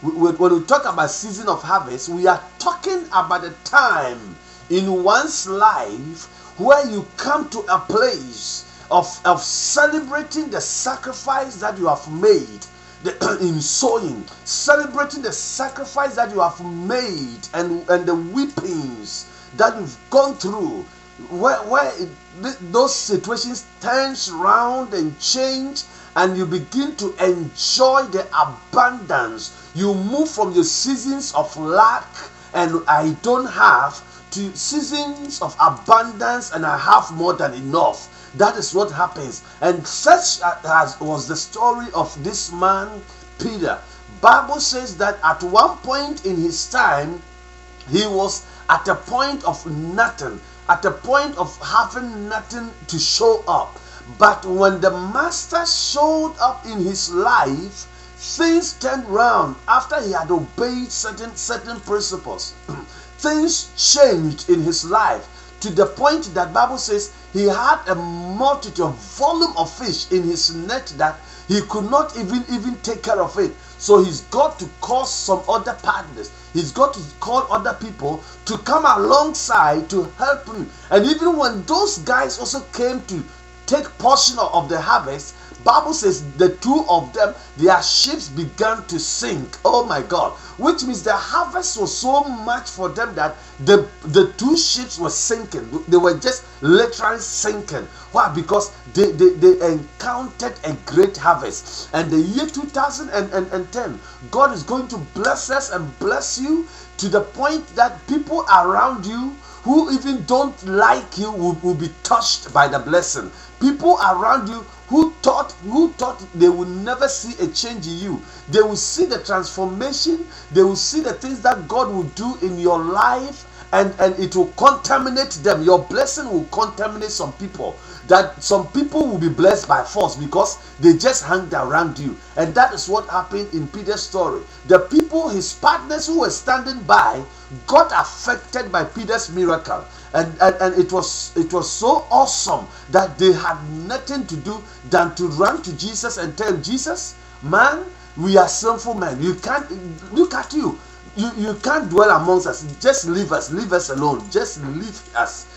When we talk about season of harvest, we are talking about a time in one's life where you come to a place of celebrating the sacrifice that you have made in sowing, celebrating the sacrifice that you have made, and the weepings that you've gone through, where those situations turns around and change, and you begin to enjoy the abundance. You move from your seasons of lack and I don't have to seasons of abundance and I have more than enough. That is what happens. And such as was the story of this man Peter. Bible says that at one point in his time, he was at a point of nothing, at a point of having nothing to show up. But when the master showed up in his life, things turned round. After he had obeyed certain principles, things changed in his life, to the point that Bible says he had a multitude, volume of fish in his net that he could not even take care of it. So he's got to call some other partners. He's got to call other people to come alongside to help him. And even when those guys also came to take portion of the harvest, Bible says the two of them, their ships began to sink. Oh my God. Which means the harvest was so much for them that the two ships were sinking. They were just literally sinking. Why? Because they encountered a great harvest. And the year 2010, God is going to bless us and bless you to the point that people around you who even don't like you will be touched by the blessing. People around you who thought they will never see a change in you, they will see the transformation, they will see the things that God will do in your life, and it will contaminate them. Your blessing will contaminate some people, that some people will be blessed by force because they just hung around you. And that is what happened in Peter's story. The people, his partners who were standing by, got affected by Peter's miracle. And it was so awesome that they had nothing to do than to run to Jesus and tell him, Jesus, man, we are sinful men. You can't, look at you. You can't dwell amongst us. Just leave us alone. Just leave us.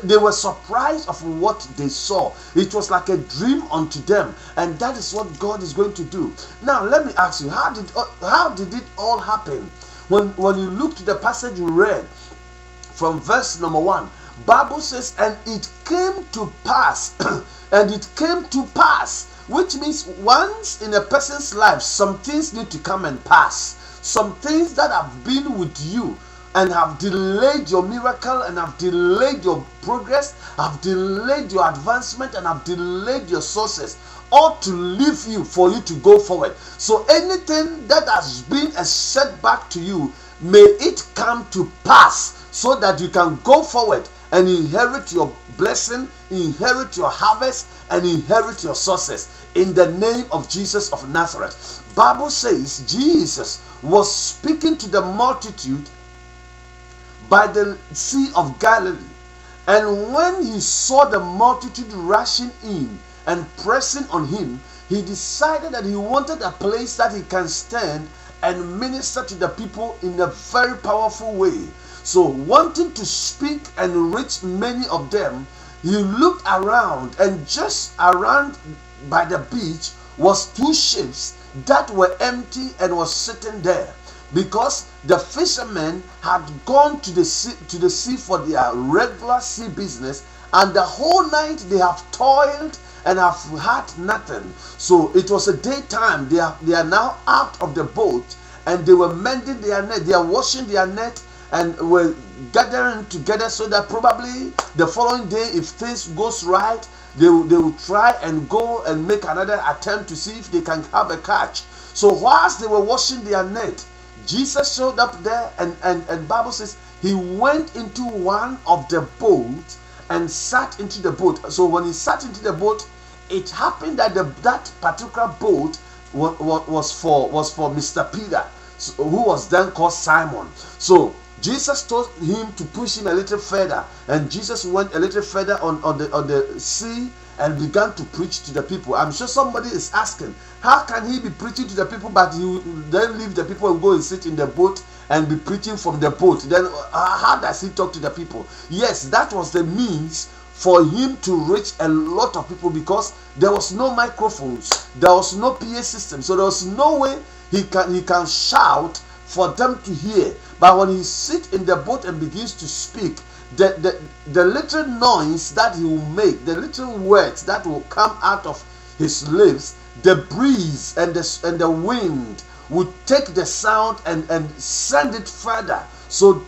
They were surprised of what they saw. It was like a dream unto them, and that is what God is going to do. Now let me ask you, how did it all happen? When you look to the passage you read from verse number 1, Bible says, and it came to pass, and it came to pass, which means once in a person's life, some things need to come and pass. Some things that have been with you and have delayed your miracle, and have delayed your progress, have delayed your advancement, and have delayed your sources, ought to leave you for you to go forward. So anything that has been a setback to you, may it come to pass, so that you can go forward and inherit your blessing, inherit your harvest, and inherit your sources, in the name of Jesus of Nazareth. Bible says Jesus was speaking to the multitude by the Sea of Galilee, and when he saw the multitude rushing in and pressing on him, he decided that he wanted a place that he can stand and minister to the people in a very powerful way. So, wanting to speak and reach many of them, he looked around, and just around by the beach was two ships that were empty and was sitting there, because the fishermen had gone to the sea for their regular sea business, and the whole night they have toiled and have had nothing. So it was a daytime. They are now out of the boat, and they were mending their net. They are washing their net and were gathering together, so that probably the following day, if things goes right, they will try and go and make another attempt to see if they can have a catch. So whilst they were washing their net, Jesus showed up there, and Bible says he went into one of the boats and sat into the boat. So when he sat into the boat, it happened that that particular boat was for Mr. Peter, who was then called Simon. So Jesus told him to push him a little further, and Jesus went a little further on the sea, and began to preach to the people. I'm sure somebody is asking, how can he be preaching to the people, but he then leave the people and go and sit in the boat and be preaching from the boat? Then how does he talk to the people? Yes, that was the means for him to reach a lot of people, because there was no microphones, there was no PA system, so there was no way he can shout for them to hear. But when he sits in the boat and begins to speak, the little noise that he will make, the little words that will come out of his lips, the breeze and the wind would take the sound and send it further. So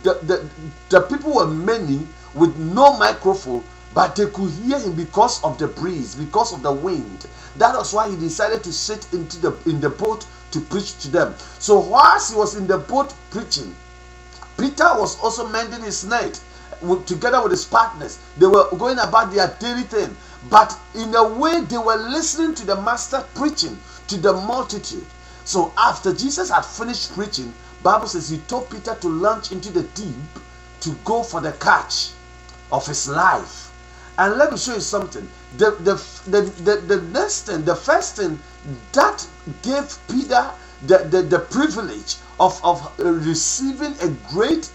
the people were many with no microphone, but they could hear him because of the breeze, because of the wind. That was why he decided to sit in the boat to preach to them. So whilst he was in the boat preaching, Peter was also mending his net together with his partners. They were going about their daily thing, but in a way they were listening to the master preaching to the multitude. So after Jesus had finished preaching, Bible says he told Peter to launch into the deep to go for the catch of his life. And let me show you something. The next thing, the first thing that gave Peter the privilege of receiving a great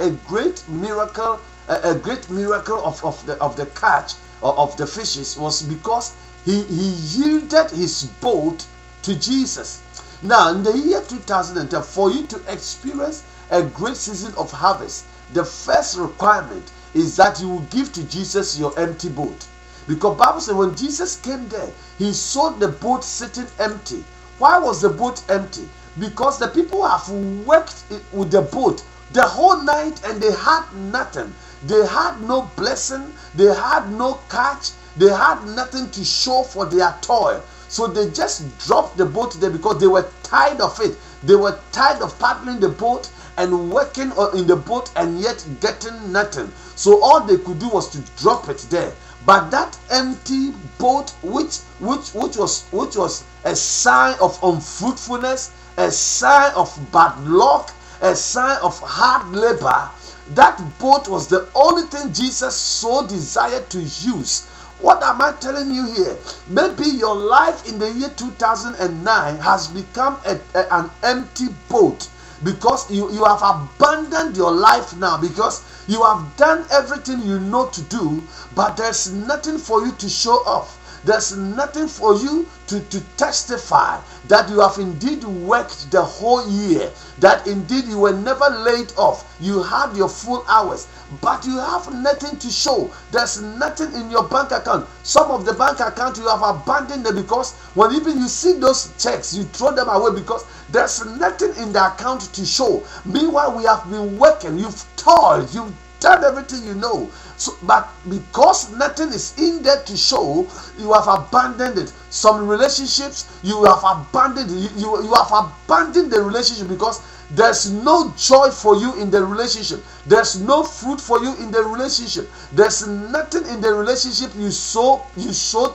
miracle, a great miracle of the catch of the fishes, was because he yielded his boat to Jesus. Now in the year 2010, for you to experience a great season of harvest, the first requirement is that you will give to Jesus your empty boat. Because Bible says when Jesus came there, he saw the boat sitting empty. Why was the boat empty? Because the people have worked with the boat the whole night and they had nothing. They had no blessing, they had no catch, they had nothing to show for their toil. So they just dropped the boat there because they were tired of it. They were tired of paddling the boat and working in the boat and yet getting nothing. So all they could do was to drop it there. But that empty boat, which was a sign of unfruitfulness, a sign of bad luck, a sign of hard labor, that boat was the only thing Jesus so desired to use. What am I telling you here? Maybe your life in the year 2009 has become an empty boat, because you have abandoned your life now, because you have done everything you know to do, but there's nothing for you to show off. There's nothing for you to testify that you have indeed worked the whole year, that indeed you were never laid off. You had your full hours, but you have nothing to show. There's nothing in your bank account. Some of the bank account you have abandoned them, because when even you see those checks, you throw them away because there's nothing in the account to show. Meanwhile, we have been working, you've toiled, you've done everything you know. So, but because nothing is in there to show, you have abandoned it. Some relationships you have abandoned. You have abandoned the relationship because there's no joy for you in the relationship. There's no fruit for you in the relationship. There's nothing in the relationship you so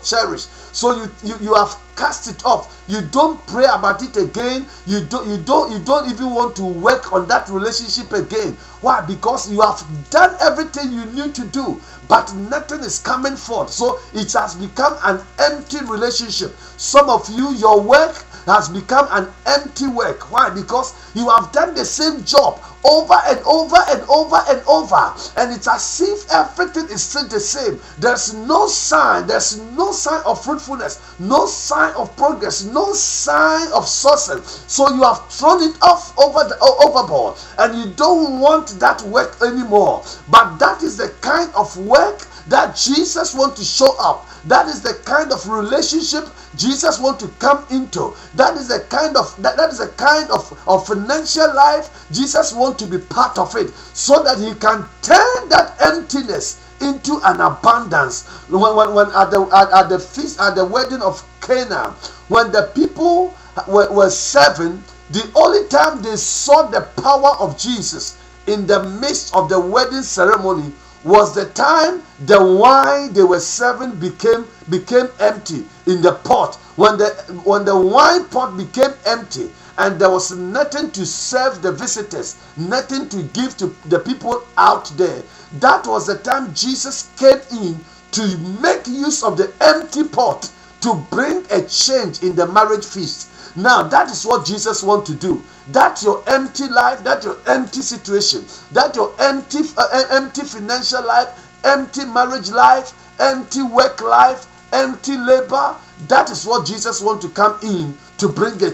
cherish. So you have cast it off. You don't pray about it again. You don't even want to work on that relationship again. Why? Because you have done everything you need to do, but nothing is coming forth. So it has become an empty relationship. Some of you, your work has become an empty work. Why? Because you have done the same job over and over and over and over, and it's as if everything is still the same. There's no sign of fruitfulness, no sign of progress, no sign of success. So you have thrown it off overboard, and you don't want that work anymore. But that is the kind of work that Jesus wants to show up. That is the kind of relationship Jesus wants to come into. That is the kind of financial life Jesus wants to be part of it, so that he can turn that emptiness into an abundance. When at the feast, at the wedding of Cana, when the people were serving, the only time they saw the power of Jesus in the midst of the wedding ceremony was the time the wine they were serving became empty in the pot. When the wine pot became empty and there was nothing to serve the visitors, nothing to give to the people out there, that was the time Jesus came in to make use of the empty pot to bring a change in the marriage feast. Now that is what Jesus wants to do. That your empty life, that your empty situation, that your empty financial life, empty marriage life, empty work life, empty labor, that is what Jesus wants to come in to bring a